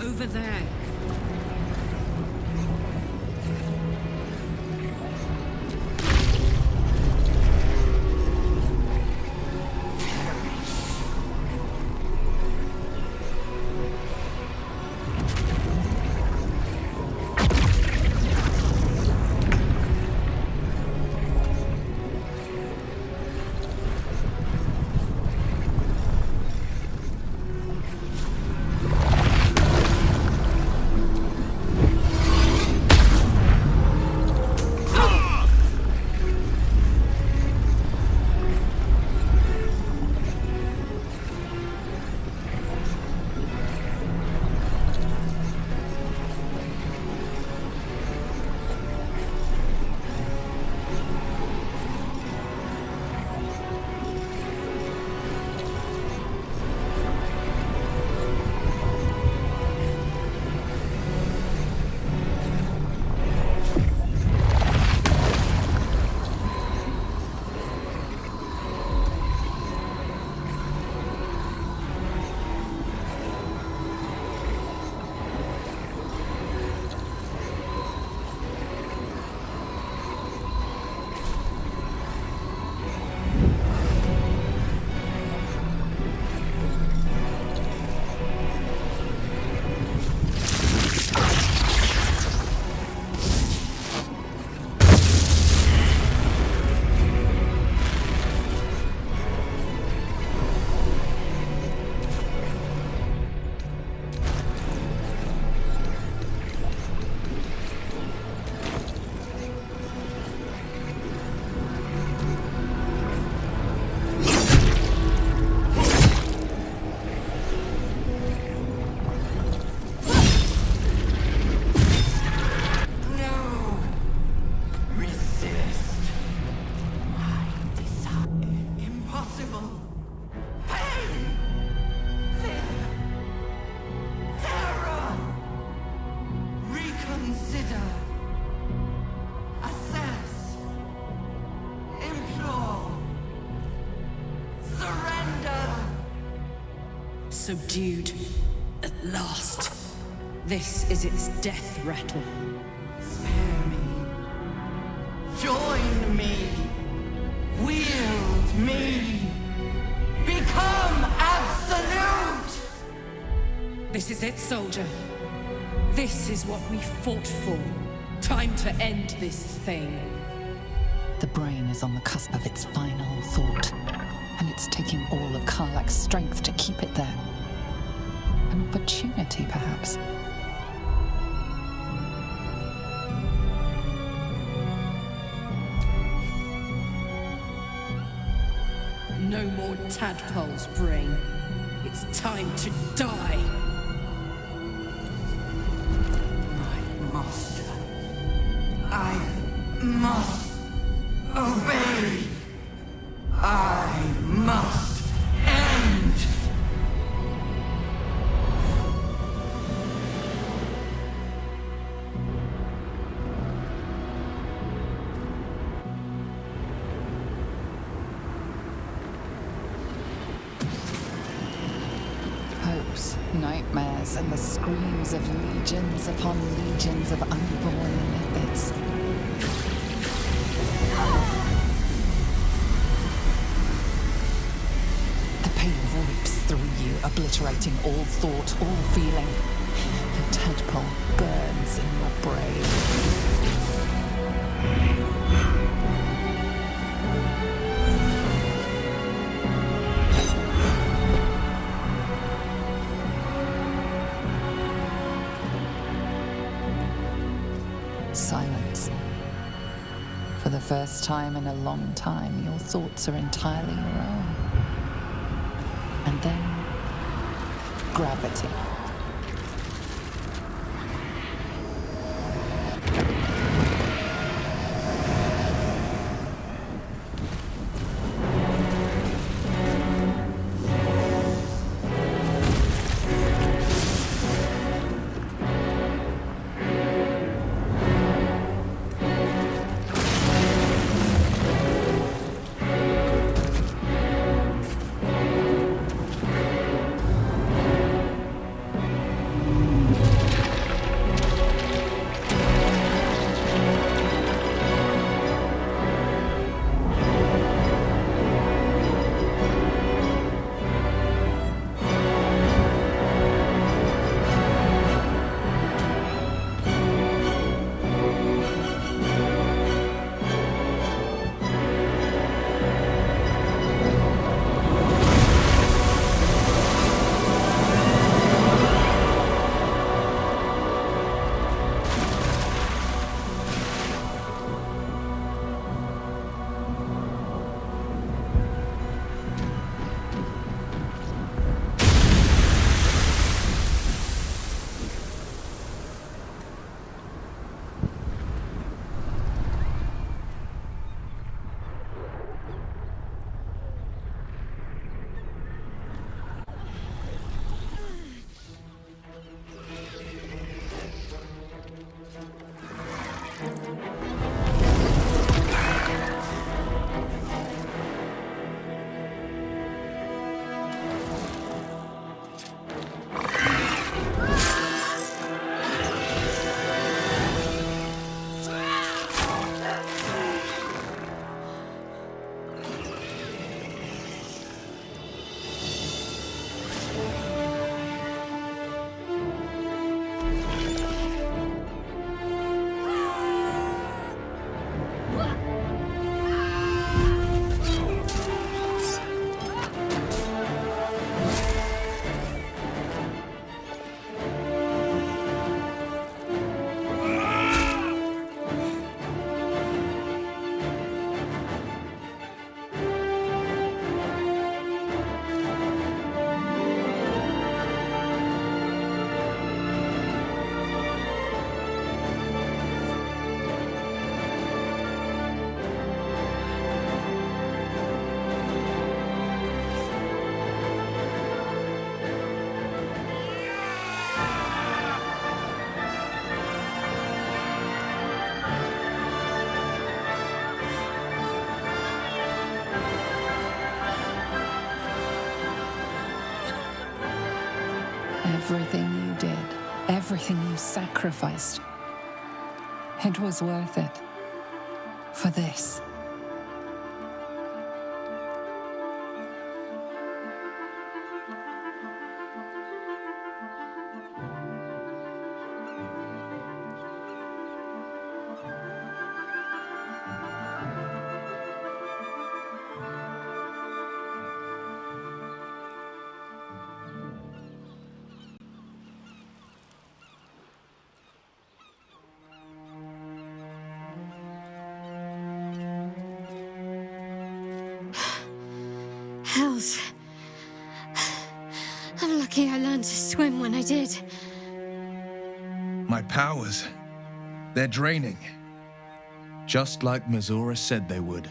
Over there. Subdued. At last. This is its death rattle. Spare me. Join me. Wield This is it, soldier. This is what we fought for. Time to end this thing. The brain is on the cusp of its final thought, and it's taking all of Karlak's strength to keep it there. An opportunity, perhaps. No more tadpoles, brain. It's time to die. My master. I must obey. I must end. Hopes, nightmares, and the screams of legions upon legions of unborn lipids. The pain rips through you, obliterating all thought, all feeling. Your tadpole burns in your brain. Silence. For the first time in a long time, your thoughts are entirely your own. And then, gravity. Everything you did, everything you sacrificed, it was worth it. For this. Hells. I'm lucky I learned to swim when I did. My powers, they're draining. Just like Mazora said they would.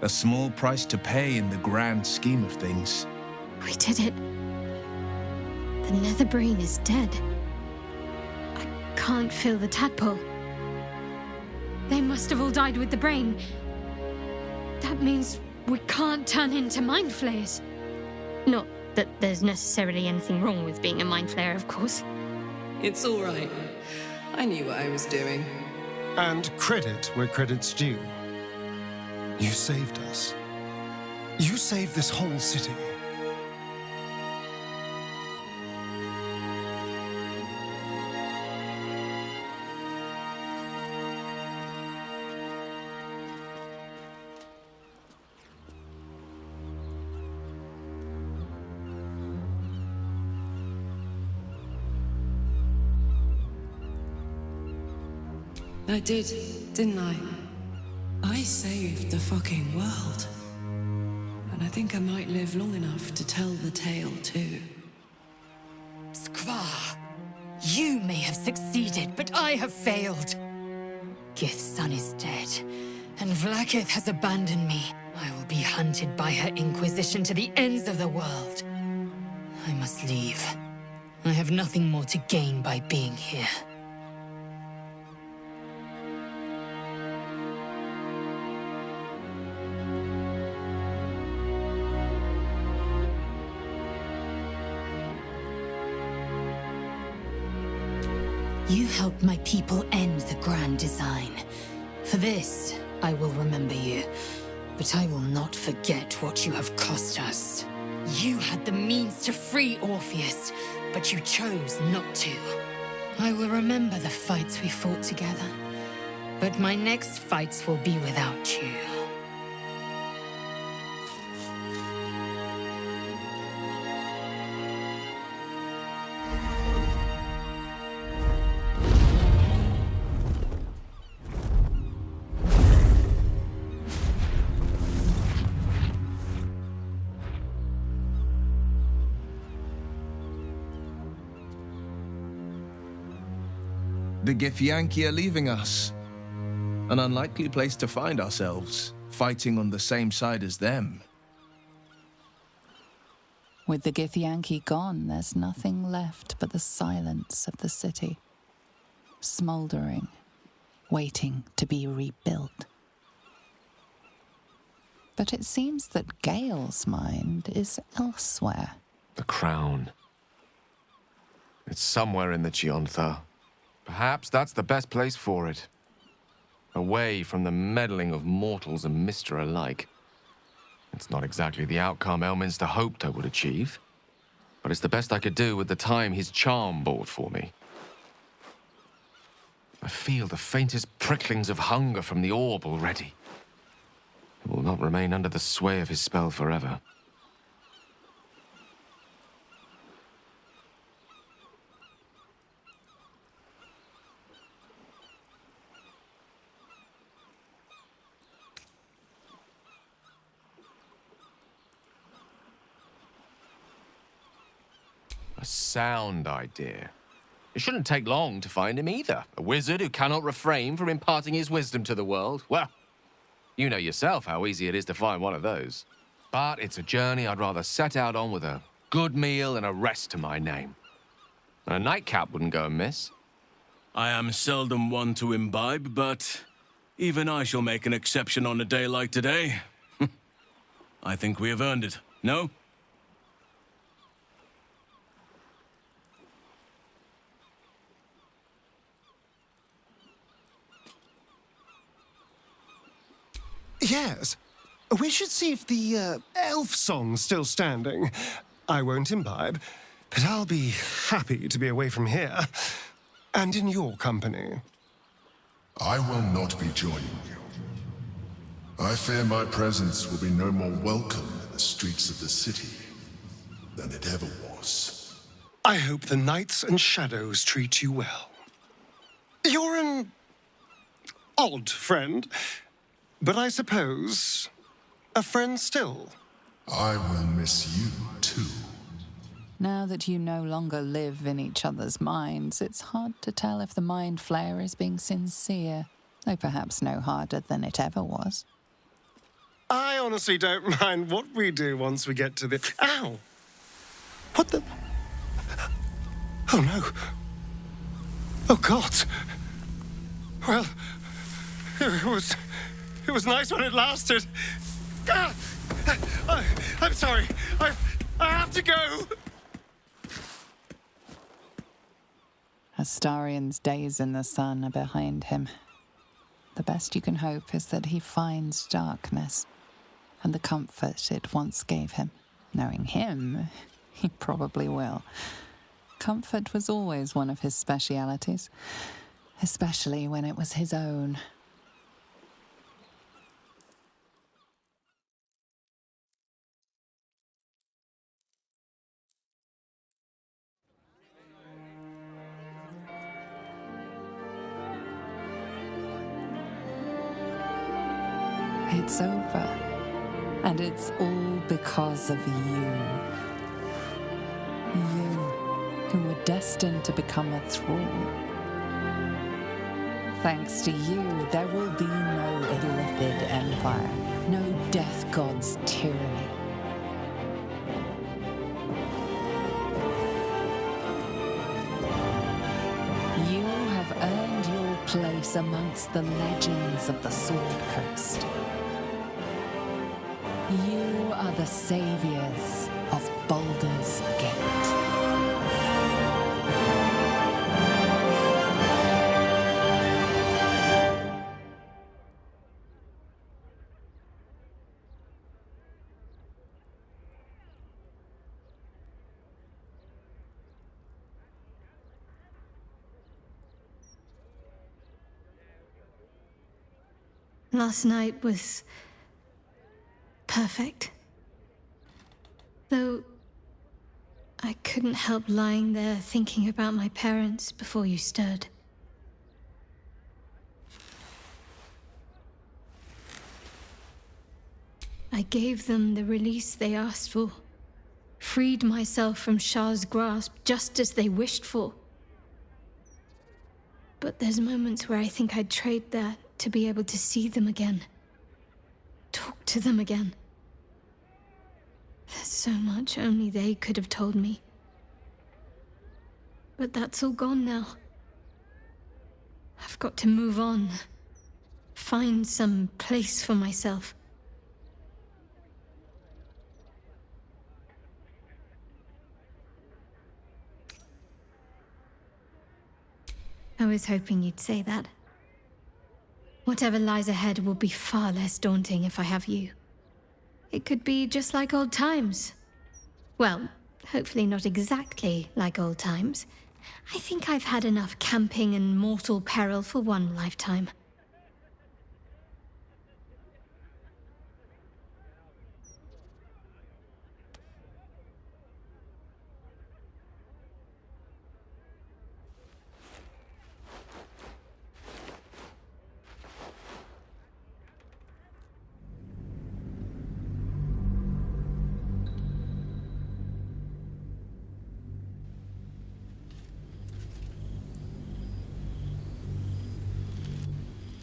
A small price to pay in the grand scheme of things. We did it. The Netherbrain is dead. I can't feel the tadpole. They must have all died with the brain. That means we can't turn into mind flayers. Not that there's necessarily anything wrong with being a mind flayer, of course. It's all right. I knew what I was doing. And credit where credit's due. You saved us. You saved this whole city. I did, didn't I? I saved the fucking world. And I think I might live long enough to tell the tale too. Skvar, you may have succeeded, but I have failed. Gith's son is dead, and Vlaakith has abandoned me. I will be hunted by her Inquisition to the ends of the world. I must leave. I have nothing more to gain by being here. You helped my people end the Grand Design. For this, I will remember you. But I will not forget what you have cost us. You had the means to free Orpheus, but you chose not to. I will remember the fights we fought together. But my next fights will be without you. The Githyanki are leaving us. An unlikely place to find ourselves, fighting on the same side as them. With the Githyanki gone, there's nothing left but the silence of the city. Smouldering, waiting to be rebuilt. But it seems that Gale's mind is elsewhere. The crown. It's somewhere in the Chiontha. Perhaps that's the best place for it. Away from the meddling of mortals and Mister alike. It's not exactly the outcome Elminster hoped I would achieve, but it's the best I could do with the time his charm bought for me. I feel the faintest pricklings of hunger from the orb already. It will not remain under the sway of his spell forever. A sound idea. It shouldn't take long to find him either. A wizard who cannot refrain from imparting his wisdom to the world. Well, you know yourself how easy it is to find one of those. But it's a journey I'd rather set out on with a good meal and a rest to my name. And a nightcap wouldn't go amiss. I am seldom one to imbibe, but even I shall make an exception on a day like today. I think we have earned it, no? Yes. We should see if the elf song's still standing. I won't imbibe, but I'll be happy to be away from here. And in your company. I will not be joining you. I fear my presence will be no more welcome in the streets of the city than it ever was. I hope the nights and shadows treat you well. You're an odd friend, but I suppose a friend still. I will miss you too. Now that you no longer live in each other's minds, it's hard to tell if the mind flayer is being sincere, though perhaps no harder than it ever was. I honestly don't mind what we do once we get to the... Ow! What the... Oh, no. Oh, God. Well, it was nice when it lasted. Ah! I'm sorry. I have to go. Astarion's days in the sun are behind him. The best you can hope is that he finds darkness and the comfort it once gave him. Knowing him, he probably will. Comfort was always one of his specialities, especially when it was his own. It's over, and it's all because of you. You, who were destined to become a thrall. Thanks to you, there will be no Illithid Empire, no Death God's tyranny. You have earned your place amongst the legends of the Sword Coast. You are the saviors of Baldur's Gate. Last night was perfect. Though I couldn't help lying there thinking about my parents before you stirred. I gave them the release they asked for, freed myself from Shah's grasp just as they wished for. But there's moments where I think I'd trade that to be able to see them again. Talk to them again. There's so much only they could have told me. But that's all gone now. I've got to move on. Find some place for myself. I was hoping you'd say that. Whatever lies ahead will be far less daunting if I have you. It could be just like old times. Well, hopefully not exactly like old times. I think I've had enough camping and mortal peril for one lifetime.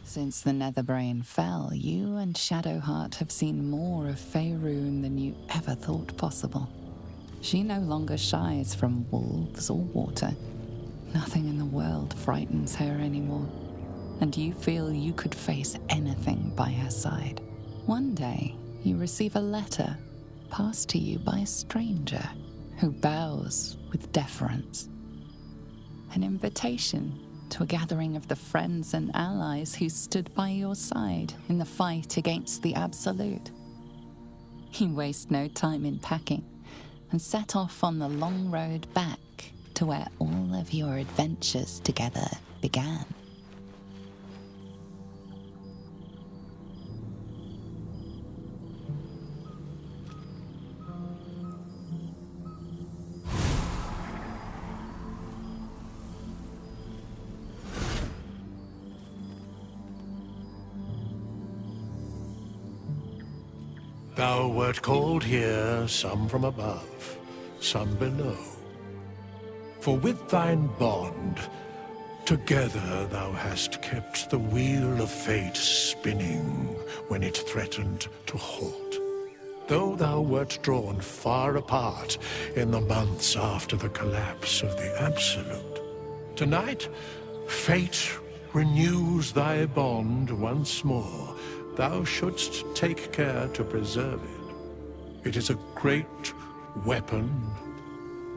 Since the Netherbrain fell, you and Shadowheart have seen more of Faerun than you ever thought possible. She no longer shies from wolves or water. Nothing in the world frightens her anymore, and you feel you could face anything by her side. One day, you receive a letter passed to you by a stranger who bows with deference. An invitation to a gathering of the friends and allies who stood by your side in the fight against the Absolute. You waste no time in packing and set off on the long road back to where all of your adventures together began. Thou wert called here, some from above, some below. For with thine bond, together thou hast kept the wheel of fate spinning when it threatened to halt. Though thou wert drawn far apart in the months after the collapse of the Absolute, tonight, fate renews thy bond once more. Thou shouldst take care to preserve it. It is a great weapon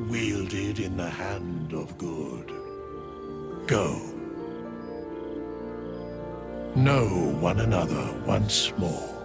wielded in the hand of good. Go. Know one another once more.